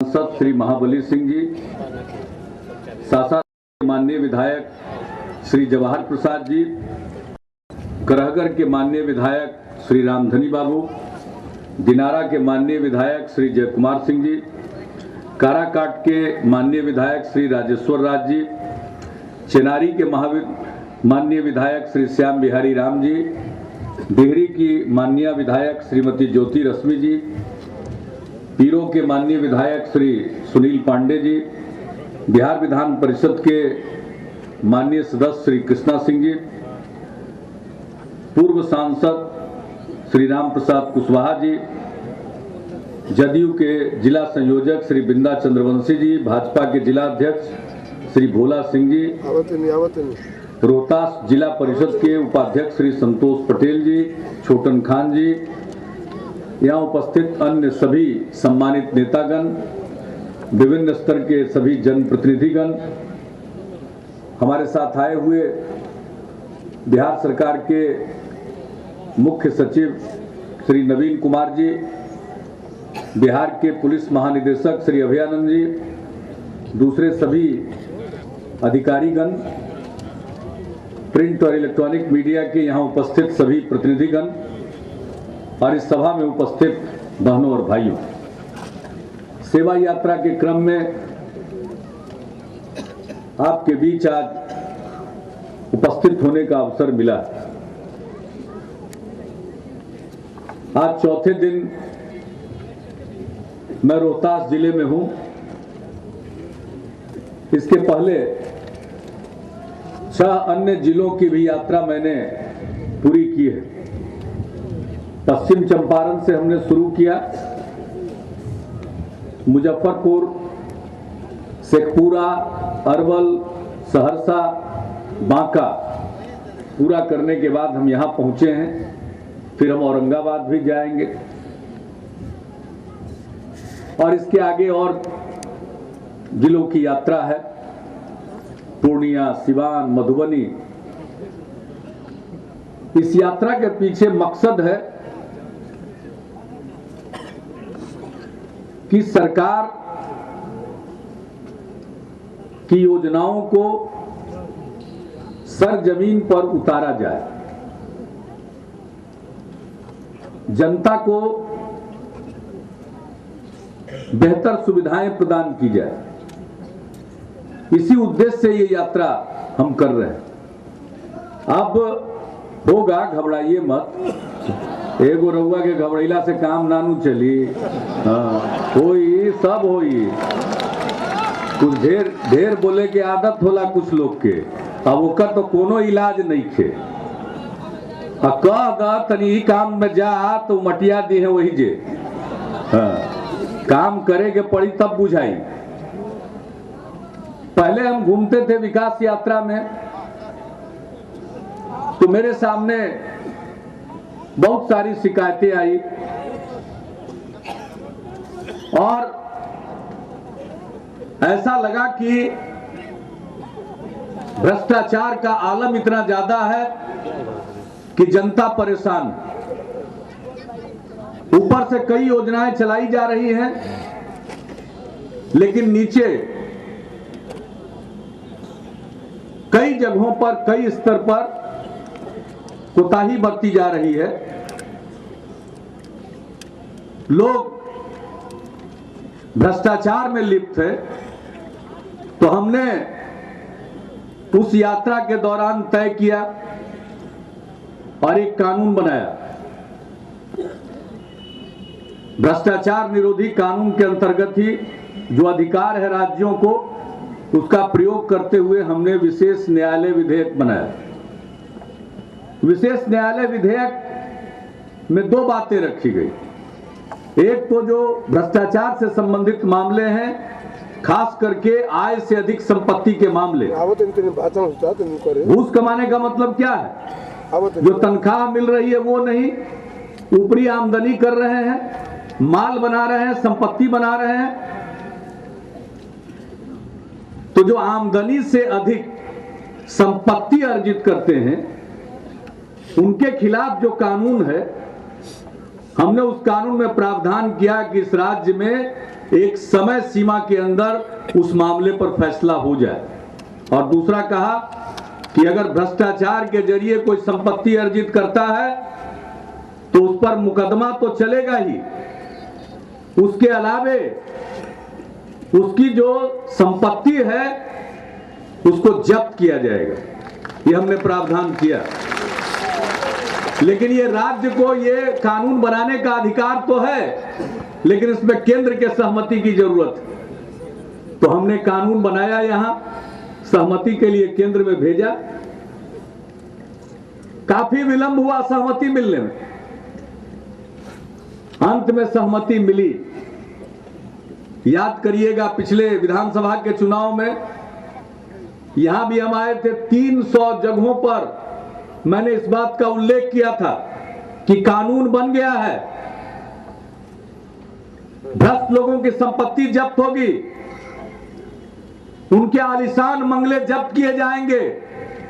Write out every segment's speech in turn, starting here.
सांसद श्री महाबली सिंह जी, सासा के माननीय विधायक श्री जवाहर प्रसाद जी, करहगर के माननीय विधायक श्री रामधनी बाबू, दिनारा के माननीय विधायक श्री जयकुमार सिंह जी, काराकाट के माननीय विधायक श्री राजेश्वर राज जी, चेनारी के माननीय विधायक श्री श्याम बिहारी राम जी, डिहरी की माननीय विधायक श्रीमती ज्योति रश्मि जी, पीरो के माननीय विधायक श्री सुनील पांडे जी, बिहार विधान परिषद के माननीय सदस्य श्री कृष्णा सिंह जी, पूर्व सांसद श्री राम प्रसाद कुशवाहा जी, जदयू के जिला संयोजक श्री बिंदा चंद्रवंशी जी, भाजपा के जिला अध्यक्ष श्री भोला सिंह जी, रोहतास जिला परिषद के उपाध्यक्ष श्री संतोष पटेल जी, छोटन खान जी, यहाँ उपस्थित अन्य सभी सम्मानित नेतागण, विभिन्न स्तर के सभी जनप्रतिनिधिगण, हमारे साथ आए हुए बिहार सरकार के मुख्य सचिव श्री नवीन कुमार जी, बिहार के पुलिस महानिदेशक श्री अभयानंद जी, दूसरे सभी अधिकारीगण, प्रिंट और इलेक्ट्रॉनिक मीडिया के यहाँ उपस्थित सभी प्रतिनिधिगण और इस सभा में उपस्थित बहनों और भाइयों, सेवा यात्रा के क्रम में आपके बीच आज उपस्थित होने का अवसर मिला। आज चौथे दिन मैं रोहतास जिले में हूं। इसके पहले 6 अन्य जिलों की भी यात्रा मैंने पूरी की है। पश्चिम चंपारण से हमने शुरू किया, मुजफ्फरपुर, शेखपुरा, अरवल, सहरसा, बांका पूरा करने के बाद हम यहाँ पहुँचे हैं। फिर हम औरंगाबाद भी जाएंगे और इसके आगे और जिलों की यात्रा है, पूर्णिया, सिवान, मधुबनी। इस यात्रा के पीछे मकसद है कि सरकार की योजनाओं को सरजमीन पर उतारा जाए, जनता को बेहतर सुविधाएं प्रदान की जाए। इसी उद्देश्य से ये यात्रा हम कर रहे हैं। अब होगा, घबराइए मत, एगो रउआ के घबराइला से काम नानू चली। होई, सब होई। कुछ ढेर बोले के आदत होला कुछ लोग के, अब ओकर तो कोनो इलाज नहीं खे। कह दा तनी काम में जा तो मटिया दी है वही जे। काम करे के पड़ी तब बुझाई। पहले हम घूमते थे विकास यात्रा में तो मेरे सामने बहुत सारी शिकायतें आई और ऐसा लगा कि भ्रष्टाचार का आलम इतना ज्यादा है कि जनता परेशान। ऊपर से कई योजनाएं चलाई जा रही हैं, लेकिन नीचे कई जगहों पर, कई स्तर पर कोताही बरती जा रही है। लोग भ्रष्टाचार में लिप्त है। तो हमने उस यात्रा के दौरान तय किया और एक कानून बनाया। भ्रष्टाचार निरोधी कानून के अंतर्गत ही जो अधिकार है राज्यों को, उसका प्रयोग करते हुए हमने विशेष न्यायालय विधेयक बनाया। विशेष न्यायालय विधेयक में 2 बातें रखी गई। एक तो जो भ्रष्टाचार से संबंधित मामले हैं, खास करके आय से अधिक संपत्ति के मामले। घूस कमाने का मतलब क्या है? जो तनख्वाह मिल रही है वो नहीं, ऊपरी आमदनी कर रहे हैं, माल बना रहे हैं, संपत्ति बना रहे हैं। तो जो आमदनी से अधिक संपत्ति अर्जित करते हैं, उनके खिलाफ जो कानून है, हमने उस कानून में प्रावधान किया कि इस राज्य में एक समय सीमा के अंदर उस मामले पर फैसला हो जाए। और दूसरा कहा कि अगर भ्रष्टाचार के जरिए कोई संपत्ति अर्जित करता है तो उस पर मुकदमा तो चलेगा ही, उसके अलावे उसकी जो संपत्ति है उसको जब्त किया जाएगा। ये हमने प्रावधान किया। लेकिन ये राज्य को ये कानून बनाने का अधिकार तो है, लेकिन इसमें केंद्र के सहमति की जरूरत है। तो हमने कानून बनाया, यहां सहमति के लिए केंद्र में भेजा। काफी विलंब हुआ सहमति मिलने में, अंत में सहमति मिली। याद करिएगा पिछले विधानसभा के चुनाव में यहां भी हम आए थे, 300 जगहों पर मैंने इस बात का उल्लेख किया था कि कानून बन गया है, भ्रष्ट लोगों की संपत्ति जब्त होगी, उनके आलीशान बंगले जब्त किए जाएंगे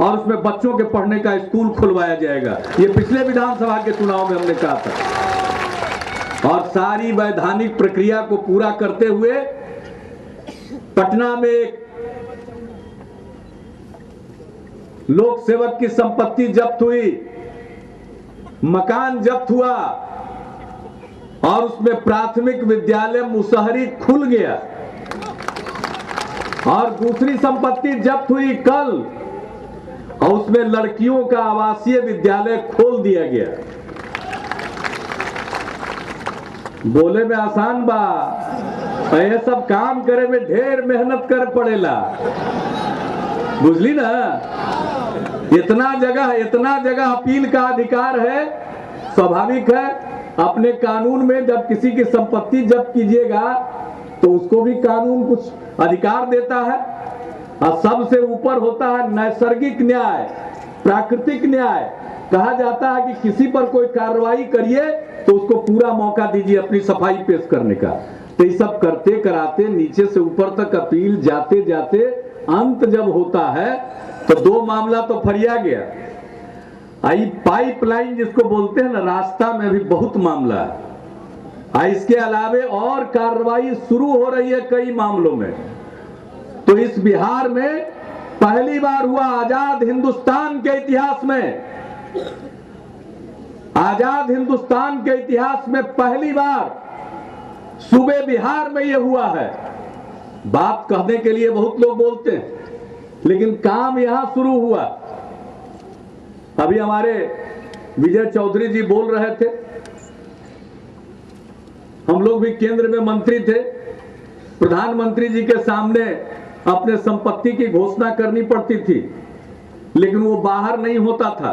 और उसमें बच्चों के पढ़ने का स्कूल खुलवाया जाएगा। ये पिछले विधानसभा के चुनाव में हमने कहा था। और सारी वैधानिक प्रक्रिया को पूरा करते हुए पटना में एक लोक सेवक की संपत्ति जब्त हुई, मकान जब्त हुआ और उसमें प्राथमिक विद्यालय मुसहरी खुल गया। और दूसरी संपत्ति जब्त हुई कल, और उसमें लड़कियों का आवासीय विद्यालय खोल दिया गया। बोले में आसान बा, ये सब काम करे में ढेर मेहनत कर पड़ेला, बुझली ना। इतना जगह अपील का अधिकार है। स्वाभाविक है, अपने कानून में जब किसी की संपत्ति जब्त कीजिएगा तो उसको भी कानून कुछ अधिकार देता है। और सबसे ऊपर होता है नैसर्गिक न्याय, प्राकृतिक न्याय। कहा जाता है कि किसी पर कोई कार्रवाई करिए तो उसको पूरा मौका दीजिए अपनी सफाई पेश करने का। तो ये सब करते कराते नीचे से ऊपर तक अपील जाते जाते अंत जब होता है तो दो मामला तो फरिया गया। आई पाइपलाइन जिसको बोलते हैं ना, रास्ता में भी बहुत मामला है। इसके अलावे और कार्रवाई शुरू हो रही है कई मामलों में। तो इस बिहार में पहली बार हुआ आजाद हिंदुस्तान के इतिहास में, आजाद हिंदुस्तान के इतिहास में पहली बार सूबे बिहार में यह हुआ है। बात कहने के लिए बहुत लोग बोलते हैं, लेकिन काम यहां शुरू हुआ। अभी हमारे विजय चौधरी जी बोल रहे थे, हम लोग भी केंद्र में मंत्री थे, प्रधानमंत्री जी के सामने अपने संपत्ति की घोषणा करनी पड़ती थी, लेकिन वो बाहर नहीं होता था।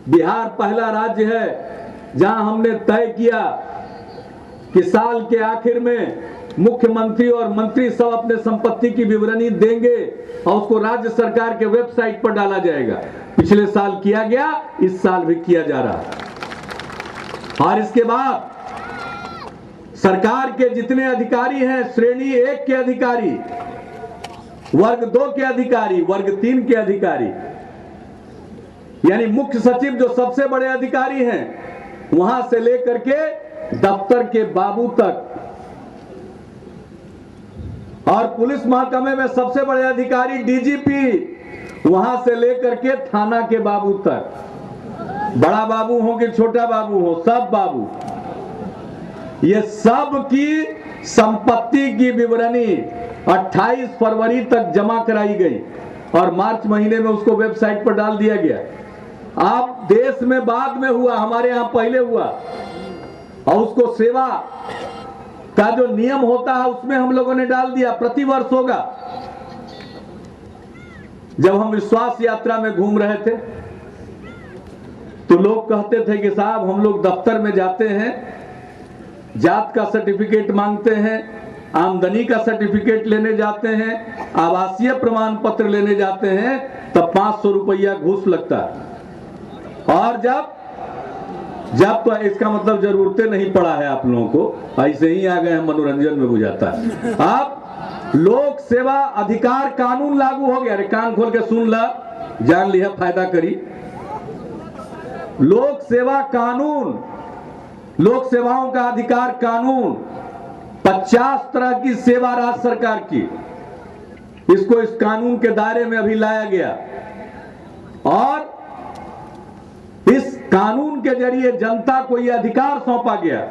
बिहार पहला राज्य है जहां हमने तय किया कि साल के आखिर में मुख्यमंत्री और मंत्री सब अपने संपत्ति की विवरणी देंगे और उसको राज्य सरकार के वेबसाइट पर डाला जाएगा। पिछले साल किया गया, इस साल भी किया जा रहा है। और इसके बाद सरकार के जितने अधिकारी हैं, श्रेणी 1 के अधिकारी, वर्ग 2 के अधिकारी, वर्ग 3 के अधिकारी, यानी मुख्य सचिव जो सबसे बड़े अधिकारी हैं, वहां से लेकर के दफ्तर के बाबू तक, और पुलिस महकमे में सबसे बड़े अधिकारी डीजीपी, वहां से लेकर के थाना के बाबू तक, बड़ा बाबू हो कि छोटा बाबू हो, सब बाबू, ये सब की संपत्ति की विवरणी 28 फरवरी तक जमा कराई गई और मार्च महीने में उसको वेबसाइट पर डाल दिया गया। आप देश में बाद में हुआ, हमारे यहां पहले हुआ। और उसको सेवा का जो नियम होता है उसमें हम लोगों ने डाल दिया, प्रतिवर्ष होगा। जब हम विश्वास यात्रा में घूम रहे थे तो लोग कहते थे कि साहब हम लोग दफ्तर में जाते हैं, जात का सर्टिफिकेट मांगते हैं, आमदनी का सर्टिफिकेट लेने जाते हैं, आवासीय प्रमाण पत्र लेने जाते हैं, तब 500 रुपया घूस लगता है। और जब तो इसका मतलब जरूरतें नहीं पड़ा है आप लोगों को, ऐसे ही आ गए हैं मनोरंजन में बुझाता है। अब लोक सेवा अधिकार कानून लागू हो गया। अरे कान खोल के सुन ला, जान लिया, फायदा करी। लोक सेवा कानून, लोक सेवाओं का अधिकार कानून 50 तरह की सेवा राज्य सरकार की, इसको इस कानून के दायरे में अभी लाया गया और इस कानून के जरिए जनता को यह अधिकार सौंपा गया,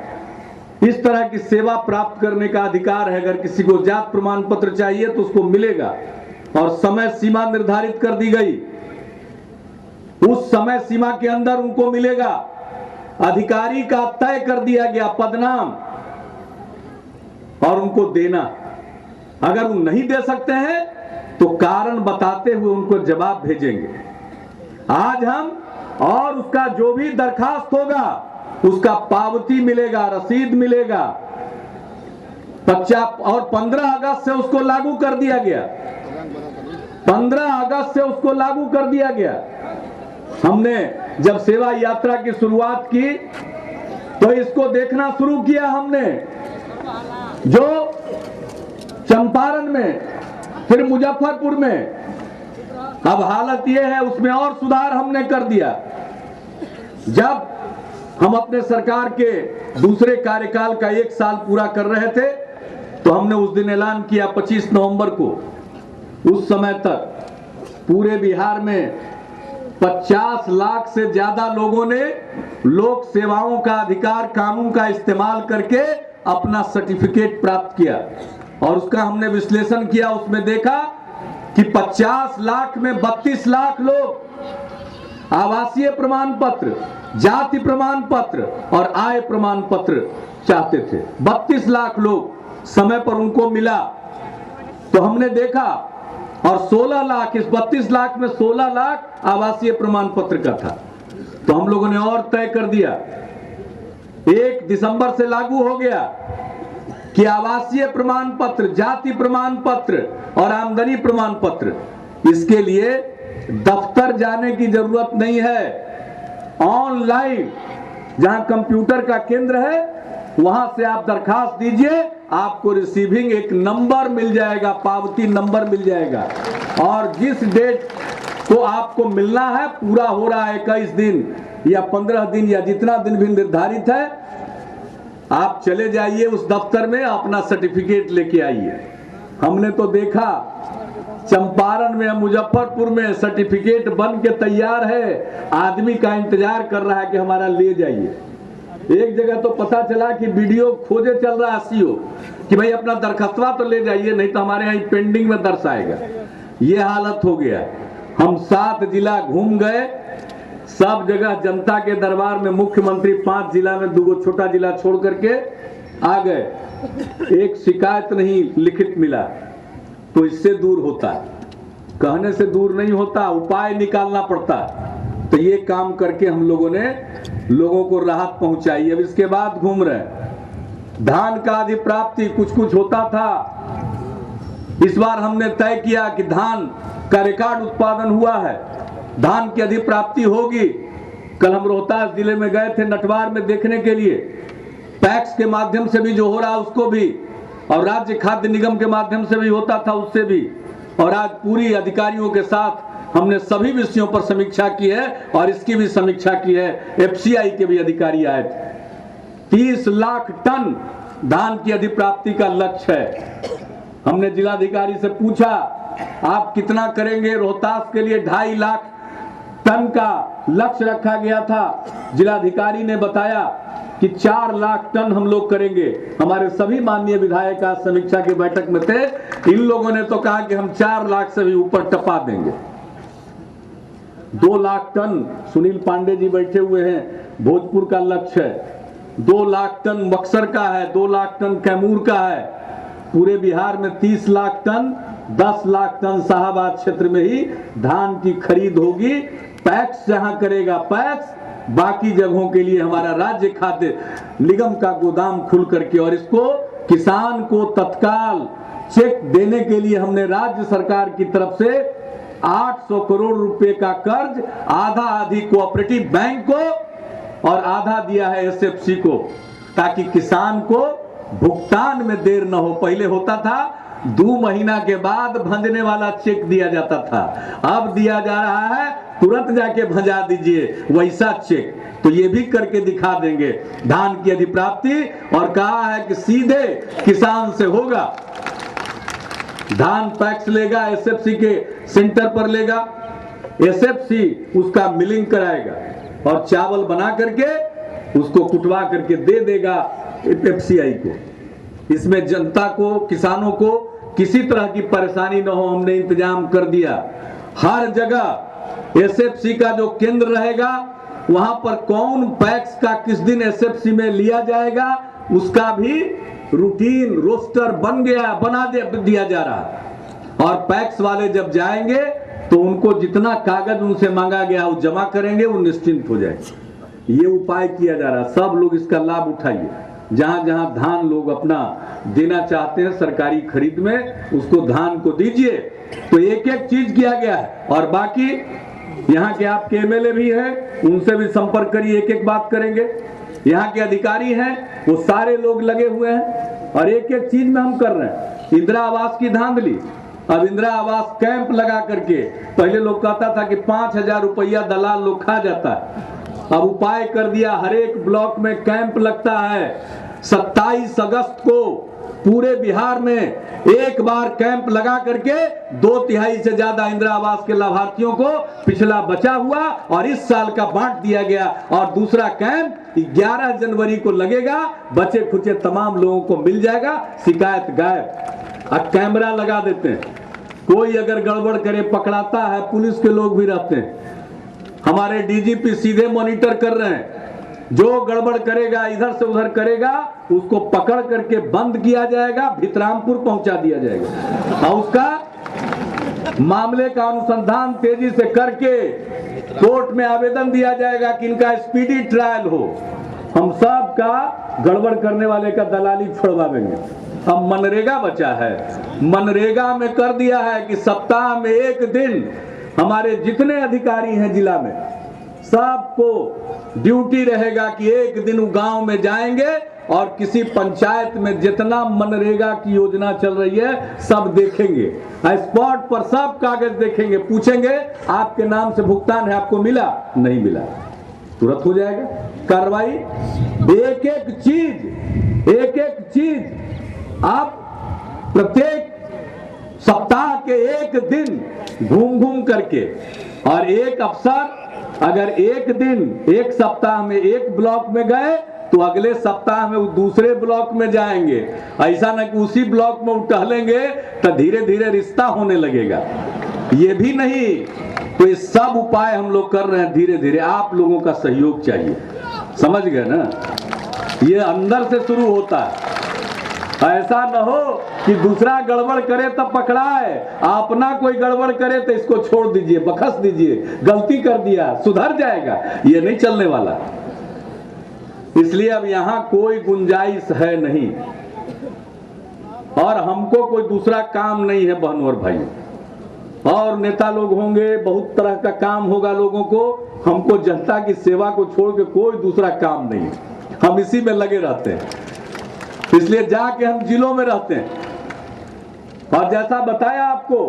इस तरह की सेवा प्राप्त करने का अधिकार है। अगर किसी को जात प्रमाण पत्र चाहिए तो उसको मिलेगा और समय सीमा निर्धारित कर दी गई, उस समय सीमा के अंदर उनको मिलेगा। अधिकारी का तय कर दिया गया पदनाम और उनको देना। अगर वो नहीं दे सकते हैं तो कारण बताते हुए उनको जवाब भेजेंगे। आज हम और उसका जो भी दरखास्त होगा उसका पावती मिलेगा, रसीद मिलेगा। 50 और 15 अगस्त से उसको लागू कर दिया गया, 15 अगस्त से उसको लागू कर दिया गया। हमने जब सेवा यात्रा की शुरुआत की तो इसको देखना शुरू किया हमने, जो चंपारण में, फिर मुजफ्फरपुर में, अब हालत यह है उसमें और सुधार हमने कर दिया। जब हम अपने सरकार के दूसरे कार्यकाल का 1 साल पूरा कर रहे थे तो हमने उस दिन ऐलान किया 25 नवंबर को, उस समय तक पूरे बिहार में 50 लाख से ज्यादा लोगों ने लोक सेवाओं का अधिकार कानून का इस्तेमाल करके अपना सर्टिफिकेट प्राप्त किया और उसका हमने विश्लेषण किया। उसमें देखा कि 50 लाख में 32 लाख लोग आवासीय प्रमाण पत्र, जाति प्रमाण पत्र और आय प्रमाण पत्र चाहते थे। 32 लाख लोग समय पर उनको मिला तो हमने देखा, और 16 लाख, इस 32 लाख में 16 लाख आवासीय प्रमाण पत्र का था। तो हम लोगों ने और तय कर दिया, 1 दिसंबर से लागू हो गया कि आवासीय प्रमाण पत्र, जाति प्रमाण पत्र और आमदनी प्रमाण पत्र, इसके लिए दफ्तर जाने की जरूरत नहीं है। ऑनलाइन जहां कंप्यूटर का केंद्र है वहां से आप दरखास्त दीजिए, आपको रिसीविंग एक नंबर मिल जाएगा, पावती नंबर मिल जाएगा, और जिस डेट को आपको मिलना है, पूरा हो रहा है 21 दिन या 15 दिन या जितना दिन भी निर्धारित है, आप चले जाइए उस दफ्तर में, अपना सर्टिफिकेट लेके आइए। हमने तो देखा चंपारण में, मुजफ्फरपुर में सर्टिफिकेट बन के तैयार है, आदमी का इंतजार कर रहा है कि हमारा ले जाइए। एक जगह तो पता चला कि वीडियो खोजे चल रहा है सीओ कि भाई अपना दरखास्तवा तो ले जाइए, नहीं तो हमारे यहाँ पेंडिंग में दर्शाएगा। ये हालत हो गया। हम 7 जिला घूम गए, सब जगह जनता के दरबार में मुख्यमंत्री 5 जिला में 2 छोटा जिला छोड़ करके आ गए। एक शिकायत नहीं लिखित मिला। तो इससे दूर होता, कहने से दूर नहीं होता, उपाय निकालना पड़ता। तो ये काम करके हम लोगों ने लोगों को राहत पहुंचाई। अब इसके बाद घूम रहे धान का अधिप्राप्ति, कुछ होता था, इस बार हमने तय किया कि धान का रिकॉर्ड उत्पादन हुआ है, धान की अधिप्राप्ति होगी। कल हम रोहतास जिले में गए थे नटवार में देखने के लिए, पैक्स के माध्यम से भी जो हो रहा उसको भी, और राज्य खाद्य निगम के माध्यम से भी होता था उससे भी। और आज पूरी अधिकारियों के साथ हमने सभी विषयों पर समीक्षा की है और इसकी भी समीक्षा की है। एफसीआई के भी अधिकारी आए थे। 30 लाख टन धान की अधिप्राप्ति का लक्ष्य है। हमने जिलाधिकारी से पूछा आप कितना करेंगे? रोहतास के लिए 2.5 लाख टन का लक्ष्य रखा गया था। जिलाधिकारी ने बताया कि 4 लाख टन हम लोग करेंगे। हमारे सभी माननीय विधायक आज समीक्षा की बैठक में थे। इन लोगों ने तो कहा कि हम 4 लाख से भी ऊपर टपा देंगे। 2 लाख टन सुनील पांडे जी बैठे हुए हैं, भोजपुर का लक्ष्य है। 2 लाख टन बक्सर का है, 2 लाख टन कैमूर का है। पूरे बिहार में 30 लाख टन, 10 लाख टन शाहाबाद क्षेत्र में ही धान की खरीद होगी। पैक्स जहां करेगा पैक्स, बाकी जगहों के लिए हमारा राज्य खाद्य निगम का गोदाम खुल करके, और इसको किसान को तत्काल चेक देने के लिए हमने राज्य सरकार की तरफ से 800 करोड़ रुपए का कर्ज, आधा आधी कोऑपरेटिव बैंक को और आधा दिया है एसएफसी को, ताकि किसान को भुगतान में देर न हो। पहले होता था 2 महीना के बाद भंजने वाला चेक दिया जाता था, अब दिया जा रहा है तुरंत जाके भजा दीजिए वैसा चेक, तो ये भी करके दिखा देंगे धान की अधिप्राप्ति। और कहा है कि सीधे किसान से होगा, धान पैक्स लेगा, एसएफसी के सेंटर पर लेगा, एसएफसी उसका मिलिंग कराएगा और चावल बना करके उसको कुटवा करके दे देगा एफसीआई को। इसमें जनता को, किसानों को किसी तरह की परेशानी न हो, हमने इंतजाम कर दिया। हर जगह एसएफसी का जो केंद्र रहेगा वहां पर कौन पैक्स का किस दिन एसएफसी में लिया जाएगा उसका भी रूटीन रोस्टर बना दिया जा रहा है। और पैक्स वाले जब जाएंगे तो उनको जितना कागज उनसे मांगा गया वो जमा करेंगे, वो निश्चिंत हो जाएंगे। ये उपाय किया जा रहा है, सब लोग इसका लाभ उठाइए। जहां जहां धान लोग अपना देना चाहते हैं सरकारी खरीद में, उसको धान को दीजिए। तो एक एक चीज किया गया है। और बाकी यहाँ के आपके एमएलए भी हैं, उनसे भी संपर्क करिए, एक एक बात करेंगे। यहाँ के अधिकारी हैं, वो सारे लोग लगे हुए हैं और एक एक चीज में हम कर रहे हैं। इंदिरा आवास की धांधली, अब इंदिरा आवास कैंप लगा करके, पहले लोग कहता था कि 5,000 रुपया दलाल लोग खा जाता है, अब उपाय कर दिया, हर एक ब्लॉक में कैंप लगता है। 27 अगस्त को पूरे बिहार में एक बार कैंप लगा करके 2/3 से ज्यादा इंदिरा आवास के लाभार्थियों को पिछला बचा हुआ और इस साल का बांट दिया गया। और दूसरा कैंप 11 जनवरी को लगेगा, बचे खुचे तमाम लोगों को मिल जाएगा, शिकायत गायब। अब कैमरा लगा देते हैं, कोई अगर गड़बड़ करे पकड़ाता है, पुलिस के लोग भी रहते हैं, हमारे डीजीपी सीधे मॉनिटर कर रहे हैं। जो गड़बड़ करेगा, इधर से उधर करेगा, उसको पकड़ करके बंद किया जाएगा, भितरामपुर पहुंचा दिया जाएगा और उसका मामले का अनुसंधान तेजी से करके कोर्ट में आवेदन दिया जाएगा कि इनका स्पीडी ट्रायल हो। हम सब का गड़बड़ करने वाले का दलाली छुड़वाएंगे। अब मनरेगा बचा है, मनरेगा में कर दिया है कि सप्ताह में एक दिन हमारे जितने अधिकारी हैं जिला में, सबको ड्यूटी रहेगा कि एक दिन गांव में जाएंगे और किसी पंचायत में जितना मनरेगा की योजना चल रही है सब देखेंगे, स्पॉट पर सब कागज देखेंगे, पूछेंगे आपके नाम से भुगतान है, आपको मिला नहीं मिला, तुरंत हो जाएगा कार्रवाई। एक एक चीज आप प्रत्येक सप्ताह के एक दिन घूम घूम करके, और एक अफसर अगर एक दिन एक सप्ताह में एक ब्लॉक में गए तो अगले सप्ताह में वो दूसरे ब्लॉक में जाएंगे। ऐसा ना कि उसी ब्लॉक में टहलेंगे तो धीरे धीरे रिश्ता होने लगेगा, ये भी नहीं। तो ये सब उपाय हम लोग कर रहे हैं धीरे धीरे, आप लोगों का सहयोग चाहिए, समझ गए ना। ये अंदर से शुरू होता है, ऐसा न हो कि दूसरा गड़बड़ करे तब पकड़ाए, अपना कोई गड़बड़ करे तो इसको छोड़ दीजिए, बखस दीजिए, गलती कर दिया सुधर जाएगा, ये नहीं चलने वाला। इसलिए अब यहां कोई गुंजाइश है नहीं और हमको कोई दूसरा काम नहीं है बहनों और भाइयों। और नेता लोग होंगे, बहुत तरह का काम होगा लोगों को, हमको जनता की सेवा को छोड़ के कोई दूसरा काम नहीं है, हम इसी में लगे रहते हैं। इसलिए जाके हम जिलों में रहते हैं। और जैसा बताया आपको,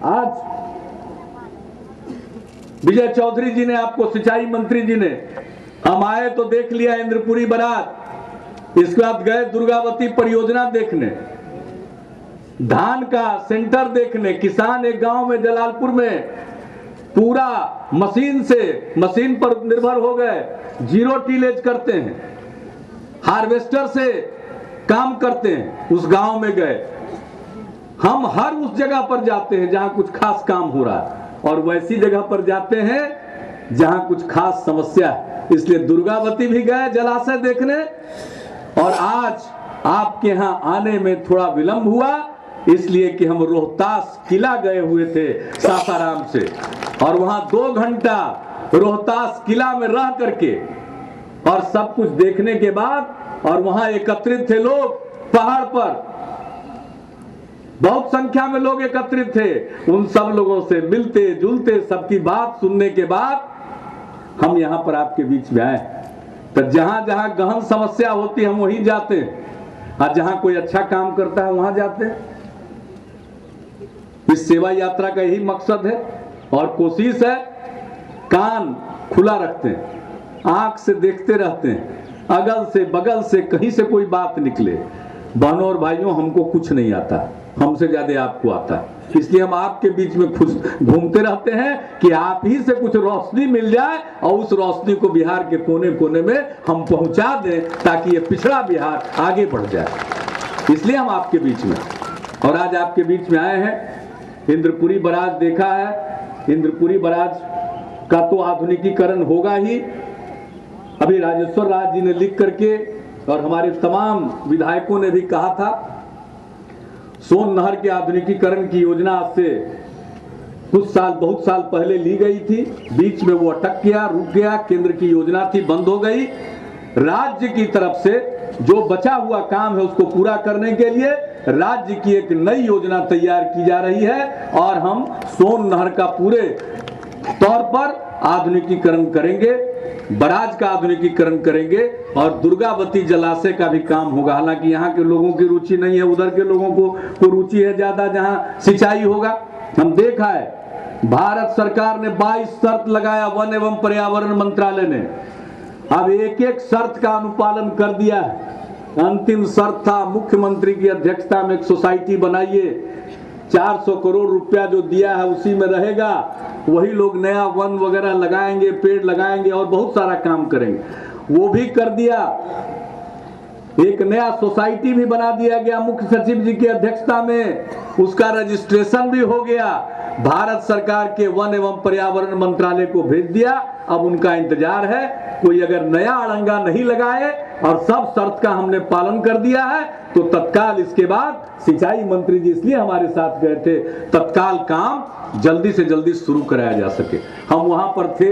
आज विजय चौधरी जी ने, आपको सिंचाई मंत्री जी ने, हम आए तो देख लिया इंद्रपुरी बारात, इसके बाद गए दुर्गावती परियोजना देखने, धान का सेंटर देखने। किसान एक गांव में जलालपुर में पूरा मशीन पर निर्भर हो गए, जीरो टीलेज करते हैं, हार्वेस्टर से काम करते हैं। उस गांव में गए हम, हर उस जगह पर जाते हैं जहां कुछ खास काम हो रहा है और वैसी जगह पर जाते हैं जहां कुछ खास समस्या है। इसलिए दुर्गावती भी गए जलाशय देखने, और आज आपके यहां आने में थोड़ा विलंब हुआ इसलिए कि हम रोहतास किला गए हुए थे सासाराम से, और वहां 2 घंटा रोहतास किला में रह करके और सब कुछ देखने के बाद, और वहां एकत्रित थे लोग पहाड़ पर, बहुत संख्या में लोग एकत्रित थे, उन सब लोगों से मिलते जुलते सबकी बात सुनने के बाद हम यहां पर आपके बीच में आए। तो जहां जहां गहन समस्या होती है हम वहीं जाते हैं, और जहां कोई अच्छा काम करता है वहां जाते हैं। इस सेवा यात्रा का यही मकसद है और कोशिश है कान खुला रखते हैं, आंख से देखते रहते हैं, अगल से बगल से कहीं से कोई बात निकले। बहनों और भाइयों, हमको कुछ नहीं आता, हमसे ज्यादा आपको आता है, इसलिए हम आपके बीच में खुश घूमते रहते हैं कि आप ही से कुछ रोशनी मिल जाए और उस रोशनी को बिहार के कोने कोने में हम पहुंचा दें, ताकि ये पिछड़ा बिहार आगे बढ़ जाए। इसलिए हम आपके बीच में, और आज आपके बीच में आए हैं। इंद्रपुरी बराज देखा है, इंद्रपुरी बराज का तो आधुनिकीकरण होगा ही। अभी राजेश्वर राज जी ने लिख करके और हमारे तमाम विधायकों ने भी कहा था, सोन नहर के आधुनिकीकरण की योजना आज से बहुत साल पहले ली गई थी, बीच में वो अटक गया, रुक गया, केंद्र की योजना थी, बंद हो गई। राज्य की तरफ से जो बचा हुआ काम है उसको पूरा करने के लिए राज्य की एक नई योजना तैयार की जा रही है और हम सोन नहर का पूरे तौर पर आधुनिकीकरण करेंगे, बराज का आधुनिकीकरण करेंगे और दुर्गावती जलाशय का भी काम होगा। हालांकि यहाँ के लोगों की रुचि नहीं है, उधर के लोगों को रुचि है ज्यादा जहाँ सिंचाई होगा। हम देखा है भारत सरकार ने 22 शर्त लगाया, वन एवं पर्यावरण मंत्रालय ने, अब एक एक शर्त का अनुपालन कर दिया है। अंतिम शर्त था मुख्यमंत्री की अध्यक्षता में एक सोसाइटी बनाइए, 400 करोड़ रुपया जो दिया है उसी में रहेगा, वही लोग नया वन वगैरह लगाएंगे, पेड़ लगाएंगे और बहुत सारा काम करेंगे, वो भी कर दिया। एक नया सोसाइटी भी बना दिया गया मुख्य सचिव जी की अध्यक्षता में, उसका रजिस्ट्रेशन भी हो गया, भारत सरकार के वन एवं पर्यावरण मंत्रालय को भेज दिया। अब उनका इंतजार है, कोई अगर नया अड़ंगा नहीं लगाए और सब शर्त का हमने पालन कर दिया है तो तत्काल इसके बाद सिंचाई मंत्री जी इसलिए हमारे साथ गए थे, तत्काल काम जल्दी से जल्दी शुरू कराया जा सके। हम वहां पर थे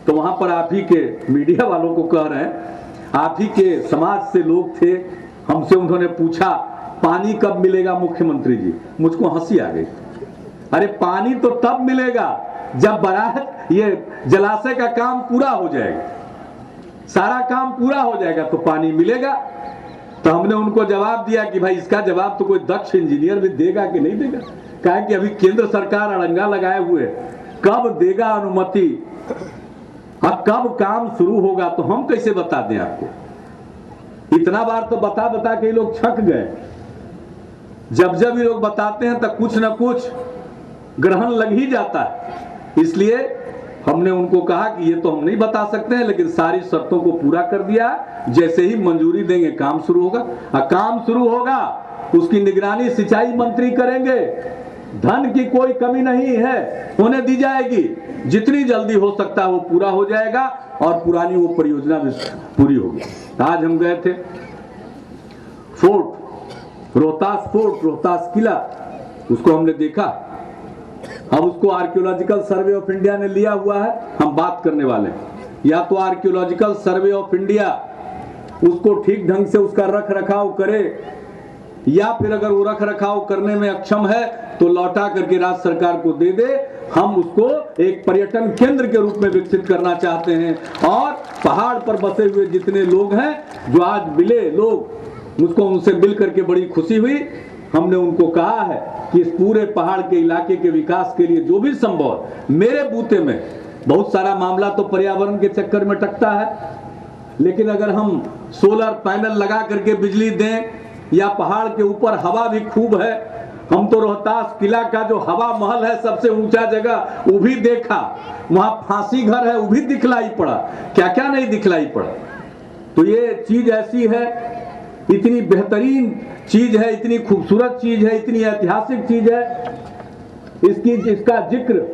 तो वहां पर आप ही के मीडिया वालों को कह रहे हैं, आप ही के समाज से लोग थे, हमसे उन्होंने पूछा पानी कब मिलेगा मुख्यमंत्री जी। मुझको हंसी आ गई, अरे पानी तो तब मिलेगा जब बराज ये जलाशय का काम पूरा हो जाएगा, सारा काम पूरा हो जाएगा तो पानी मिलेगा। तो हमने उनको जवाब दिया कि भाई इसका जवाब तो कोई दक्ष इंजीनियर भी देगा कि नहीं देगा, कहा कि अभी केंद्र सरकार अड़ंगा लगाए हुए, कब देगा अनुमति और कब काम शुरू होगा तो हम कैसे बता दें आपको। इतना बार तो बता बता के ये लोग छक गए, जब जब ये लोग बताते हैं तो कुछ ना कुछ ग्रहण लग ही जाता है। इसलिए हमने उनको कहा कि ये तो हम नहीं बता सकते हैं, लेकिन सारी शर्तों को पूरा कर दिया, जैसे ही मंजूरी देंगे काम शुरू होगा। काम शुरू होगा उसकी निगरानी सिंचाई मंत्री करेंगे, धन की कोई कमी नहीं है, होने दी जाएगी, जितनी जल्दी हो सकता है वो पूरा हो जाएगा और पुरानी वो परियोजना भी पूरी होगी। आज हम गए थे फोर्ट, रोहतास किला, उसको हमने देखा। अब उसको आर्कियोलॉजिकल सर्वे ऑफ इंडिया ने लिया हुआ है, हम बात करने वाले हैं। या तो आर्कियोलॉजिकल सर्वे ऑफ इंडिया उसको ठीक ढंग से उसका रख रखाव करे, या फिर अगर वो रख रखाव करने में अक्षम है तो लौटा करके राज्य सरकार को दे दे। हम उसको एक पर्यटन केंद्र के रूप में विकसित करना चाहते हैं और पहाड़ पर बसे हुए जितने लोग हैं, जो आज मिले लोग, मुझको उनसे मिल करके बड़ी खुशी हुई। हमने उनको कहा है कि इस पूरे पहाड़ के इलाके के विकास के लिए जो भी संभव, मेरे बूते में बहुत सारा मामला तो पर्यावरण के चक्कर में टकता है, लेकिन अगर हम सोलर पैनल लगा करके बिजली दें या पहाड़ के ऊपर हवा भी खूब है, हम तो रोहतास किला का जो हवा महल है सबसे ऊंचा जगह वो भी देखा, वहां फांसी घर है वो भी दिखलाई पड़ा, क्या क्या नहीं दिखलाई पड़ा। तो ये चीज ऐसी है, इतनी बेहतरीन चीज है, इतनी खूबसूरत चीज है, इतनी ऐतिहासिक चीज है, इसका जिक्र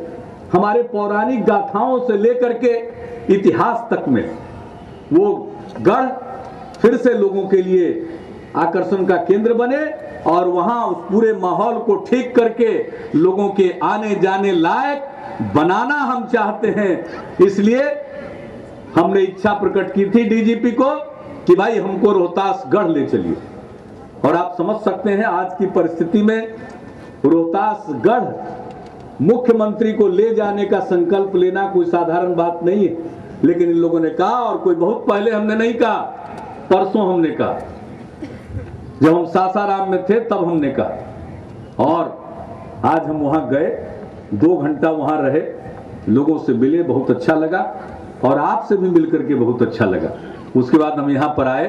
हमारे पौराणिक गाथाओं से लेकर के इतिहास तक में वो गढ़ फिर से लोगों के लिए आकर्षण का केंद्र बने और वहां उस पूरे माहौल को ठीक करके लोगों के आने जाने लायक बनाना हम चाहते हैं। इसलिए हमने इच्छा प्रकट की थी डीजीपी को कि भाई हमको रोहतासगढ़ ले चलिए। और आप समझ सकते हैं आज की परिस्थिति में रोहतासगढ़ मुख्यमंत्री को ले जाने का संकल्प लेना कोई साधारण बात नहीं है, लेकिन इन लोगों ने कहा, और कोई बहुत पहले हमने नहीं कहा, परसों हमने कहा, जब हम सासाराम में थे तब हमने कहा, और आज हम वहां गए 2 घंटा वहां रहे, लोगों से मिले, बहुत अच्छा लगा और आपसे भी मिलकर के बहुत अच्छा लगा। उसके बाद हम यहाँ पर आए,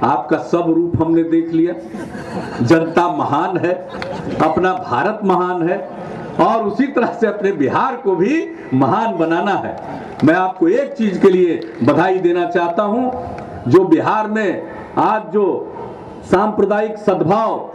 आपका सब रूप हमने देख लिया। जनता महान है, अपना भारत महान है और उसी तरह से अपने बिहार को भी महान बनाना है। मैं आपको एक चीज के लिए बधाई देना चाहता हूं, जो बिहार में आज जो सांप्रदायिक सद्भाव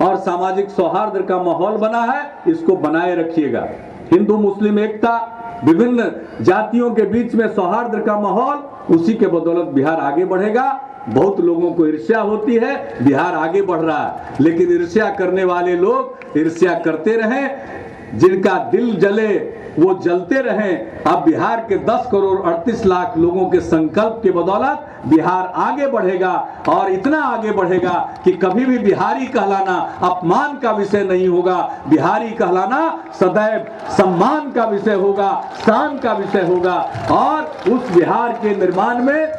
और सामाजिक सौहार्द का माहौल बना है, इसको बनाए रखिएगा। हिंदू मुस्लिम एकता, विभिन्न जातियों के बीच में सौहार्द का माहौल, उसी के बदौलत बिहार आगे बढ़ेगा। बहुत लोगों को ईर्ष्या होती है, बिहार आगे बढ़ रहा है, लेकिन ईर्ष्या करने वाले लोग ईर्ष्या करते रहें, जिनका दिल जले वो जलते रहें। अब बिहार के 10 करोड़ 38 लाख लोगों के संकल्प के बदौलत बिहार आगे बढ़ेगा और इतना आगे बढ़ेगा कि कभी भी बिहारी कहलाना अपमान का विषय नहीं होगा। बिहारी कहलाना सदैव सम्मान का विषय होगा, शान का विषय होगा। और उस बिहार के निर्माण में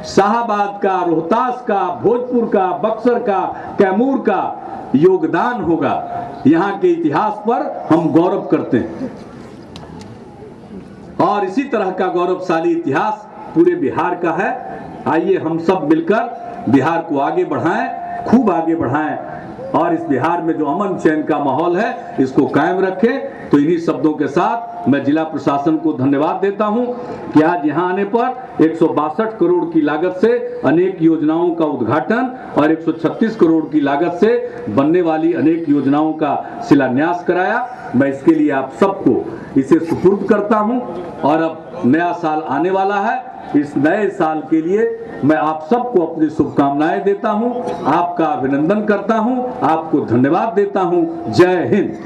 शाहाबाद का, रोहतास का, भोजपुर का, बक्सर का, कैमूर का योगदान होगा। यहाँ के इतिहास पर हम गौरव करते हैं और इसी तरह का गौरवशाली इतिहास पूरे बिहार का है। आइए हम सब मिलकर बिहार को आगे बढ़ाएं, खूब आगे बढ़ाएं और इस बिहार में जो अमन चैन का माहौल है, इसको कायम रखें। तो इन्हीं शब्दों के साथ मैं जिला प्रशासन को धन्यवाद देता हूं कि आज यहां आने पर 162 करोड़ की लागत से अनेक योजनाओं का उद्घाटन और 136 करोड़ की लागत से बनने वाली अनेक योजनाओं का शिलान्यास कराया। मैं इसके लिए आप सबको इसे सुपुर्द करता हूं और अब नया साल आने वाला है। इस नए साल के लिए मैं आप सबको अपनी शुभकामनाएं देता हूं, आपका अभिनंदन करता हूं, आपको धन्यवाद देता हूं। जय हिंद।